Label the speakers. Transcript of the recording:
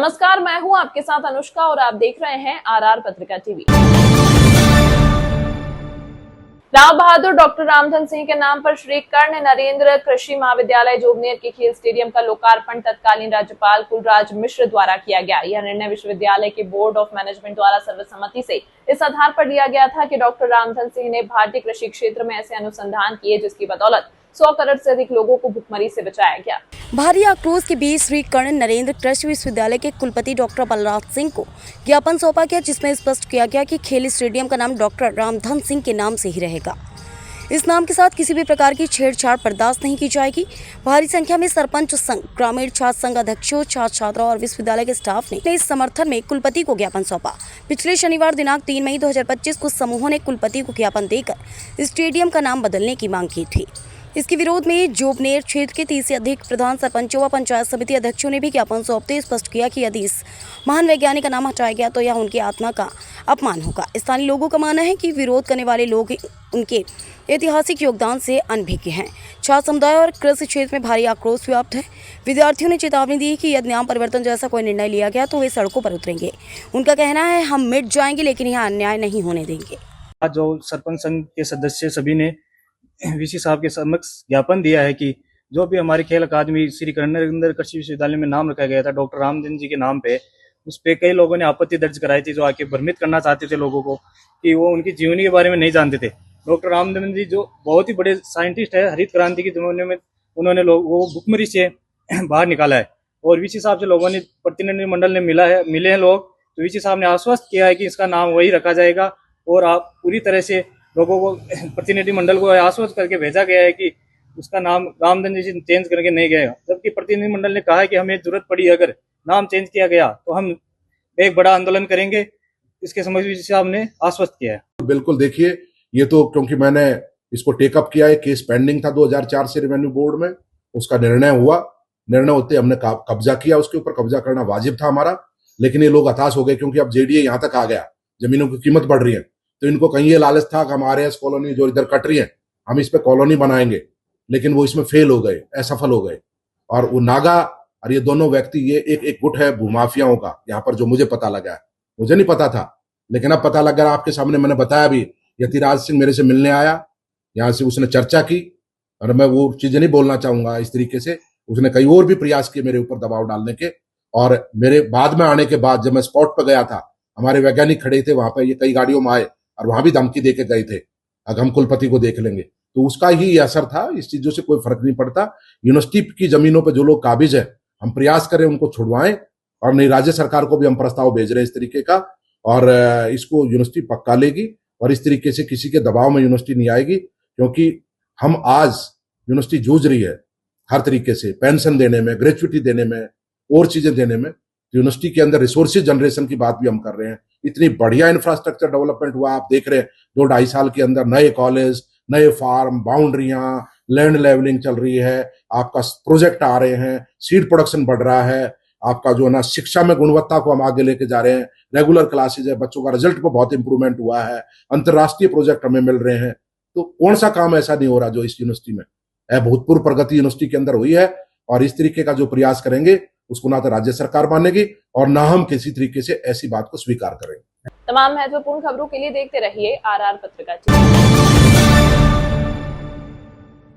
Speaker 1: नमस्कार, मैं हूं आपके साथ अनुष्का और आप देख रहे हैं आरआर पत्रिका टीवी। राव बहादुर डॉक्टर रामधन सिंह के नाम पर श्री कर्ण नरेंद्र कृषि महाविद्यालय जोबनेर के खेल स्टेडियम का लोकार्पण तत्कालीन राज्यपाल कुलराज मिश्र द्वारा किया गया। यह निर्णय विश्वविद्यालय के बोर्ड ऑफ मैनेजमेंट द्वारा सर्वसम्मति से इस आधार पर लिया गया था कि डॉक्टर रामधन सिंह ने भारतीय कृषि क्षेत्र में ऐसे अनुसंधान किए जिसकी बदौलत 100 करोड़ से अधिक लोगों को भुखमरी से बचाया गया।
Speaker 2: भारी आक्रोश के बीच श्री कर्ण नरेंद्र कृषि विश्वविद्यालय के कुलपति डॉक्टर बलराज सिंह को ज्ञापन सौंपा गया, जिसमें स्पष्ट किया गया कि खेल स्टेडियम का नाम डॉक्टर रामधन सिंह के नाम से ही रहेगा। इस नाम के साथ किसी भी प्रकार की छेड़छाड़ बर्दाश्त नहीं की जाएगी। भारी संख्या में सरपंच संघ, ग्रामीण छात्र संघ अध्यक्षों, छात्र छात्राओं और विश्वविद्यालय के स्टाफ ने इस समर्थन में कुलपति को ज्ञापन सौंपा। पिछले शनिवार दिनांक 3 मई 2025 कुछ समूहों ने कुलपति को ज्ञापन देकर स्टेडियम का नाम बदलने की मांग की थी। इसके विरोध में जोबनेर क्षेत्र के 30 से अधिक प्रधान सरपंचों व पंचायत समिति अध्यक्षों ने भी ज्ञापन सौंपते स्पष्ट किया कि यदि इस महान वैज्ञानिक का नाम हटाया गया तो यह उनकी आत्मा का अपमान होगा। स्थानीय लोगों का मानना है कि विरोध करने वाले लोग उनके ऐतिहासिक योगदान से अनभिज्ञ हैं। छात्र समुदाय और कृषि क्षेत्र में भारी आक्रोश व्याप्त है। विद्यार्थियों ने चेतावनी दी कि यदि नाम परिवर्तन जैसा कोई निर्णय लिया गया तो वे सड़कों पर उतरेंगे। उनका कहना है, हम मिट जाएंगे लेकिन यहाँ अन्याय नहीं होने देंगे।
Speaker 3: आज जो सरपंच संघ के सदस्य सभी ने वीसी साहब के समक्ष ज्ञापन दिया है कि जो भी हमारे खेल अकादमी श्री कर्ण नरेंद्र कृषि विश्वविद्यालय में नाम रखा गया था डॉक्टर रामधन जी के नाम पे, उस पे कई लोगों ने आपत्ति दर्ज कराई थी, जो आके भ्रमित करना चाहते थे लोगों को कि वो उनकी जीवनी के बारे में नहीं जानते थे। डॉक्टर रामधन जी जो बहुत ही बड़े साइंटिस्ट है, हरित क्रांति के जमाने में उन्होंने लोगों को भुखमरी से बाहर निकाला है। और वीसी साहब से लोगों ने, प्रतिनिधिमंडल ने मिले हैं लोग, तो वीसी साहब ने आश्वस्त किया है कि इसका नाम वही रखा जाएगा और आप पूरी तरह से लोगों को, प्रतिनिधिमंडल को आश्वस्त करके भेजा गया है कि उसका नाम रामधन जी चेंज करके नहीं गया। जबकि प्रतिनिधिमंडल ने कहा है कि हमें जरूरत पड़ी अगर नाम चेंज किया गया तो हम एक बड़ा आंदोलन करेंगे। इसके समझ साहब ने आश्वस्त किया है।
Speaker 4: बिल्कुल, देखिए ये तो क्योंकि मैंने इसको टेकअप किया है, केस पेंडिंग था 2004 से रेवेन्यू बोर्ड में, उसका निर्णय हुआ, निर्णय होते हमने कब्जा किया, उसके ऊपर कब्जा करना वाजिब था हमारा। लेकिन ये लोग हताश हो गए क्योंकि अब जेडीए यहाँ तक आ गया, जमीनों की कीमत बढ़ रही है, तो इनको कहीं ये लालच था कि हमारे यहाँ कॉलोनी जो इधर कट रही है हम इस पे कॉलोनी बनाएंगे, लेकिन वो इसमें फेल हो गए, असफल हो गए। और वो नागा और ये दोनों व्यक्ति, ये एक गुट है भूमाफियाओं का यहाँ पर, जो मुझे पता लगा है, मुझे नहीं पता था लेकिन अब पता लग गया, आपके सामने मैंने बताया भी। यतिराज सिंह मेरे से मिलने आया, यहाँ से उसने चर्चा की, और मैं वो चीजें नहीं बोलना चाहूंगा इस तरीके से। उसने कई और भी प्रयास किए मेरे ऊपर दबाव डालने के, और मेरे बाद में आने के बाद जब मैं स्पॉट पर गया था, हमारे वैज्ञानिक खड़े थे वहां पर, ये कई गाड़ियों में आए और वहां भी धमकी देके गए थे अगर हम कुलपति को देख लेंगे, तो उसका ही असर था। इस चीजों से कोई फर्क नहीं पड़ता। यूनिवर्सिटी की जमीनों पर जो लोग काबिज है, हम प्रयास करें उनको छुड़वाएं, और नहीं राज्य सरकार को भी हम प्रस्ताव भेज रहे हैं इस तरीके का, और इसको यूनिवर्सिटी पक्का लेगी और इस तरीके से किसी के दबाव में यूनिवर्सिटी नहीं आएगी। क्योंकि हम आज यूनिवर्सिटी जूझ रही है हर तरीके से, पेंशन देने में, ग्रेचुइटी देने में, और चीजें देने में। यूनिवर्सिटी के अंदर रिसोर्सेज जनरेशन की बात भी हम कर रहे हैं। इतनी बढ़िया इंफ्रास्ट्रक्चर डेवलपमेंट हुआ, आप देख रहे हैं 2-2.5 साल के अंदर नए कॉलेज, नए फार्म, बाउंड्रियां, लैंड लेवलिंग चल रही है, आपका प्रोजेक्ट आ रहे हैं, सीड प्रोडक्शन बढ़ रहा है, आपका जो है ना शिक्षा में गुणवत्ता को हम आगे लेके जा रहे हैं, रेगुलर क्लासेज है, बच्चों का रिजल्ट पर बहुत इंप्रूवमेंट हुआ है, अंतर्राष्ट्रीय प्रोजेक्ट हमें मिल रहे हैं। तो कौन सा काम ऐसा नहीं हो रहा जो इस यूनिवर्सिटी में अभूतपूर्व प्रगति यूनिवर्सिटी के अंदर हुई है। और इस तरीके का जो प्रयास करेंगे उसको ना तो राज्य सरकार मानेगी और ना हम किसी तरीके से ऐसी बात को स्वीकार करेंगे।
Speaker 1: तमाम महत्वपूर्ण खबरों के लिए देखते रहिए आरआर पत्रिका टीवी।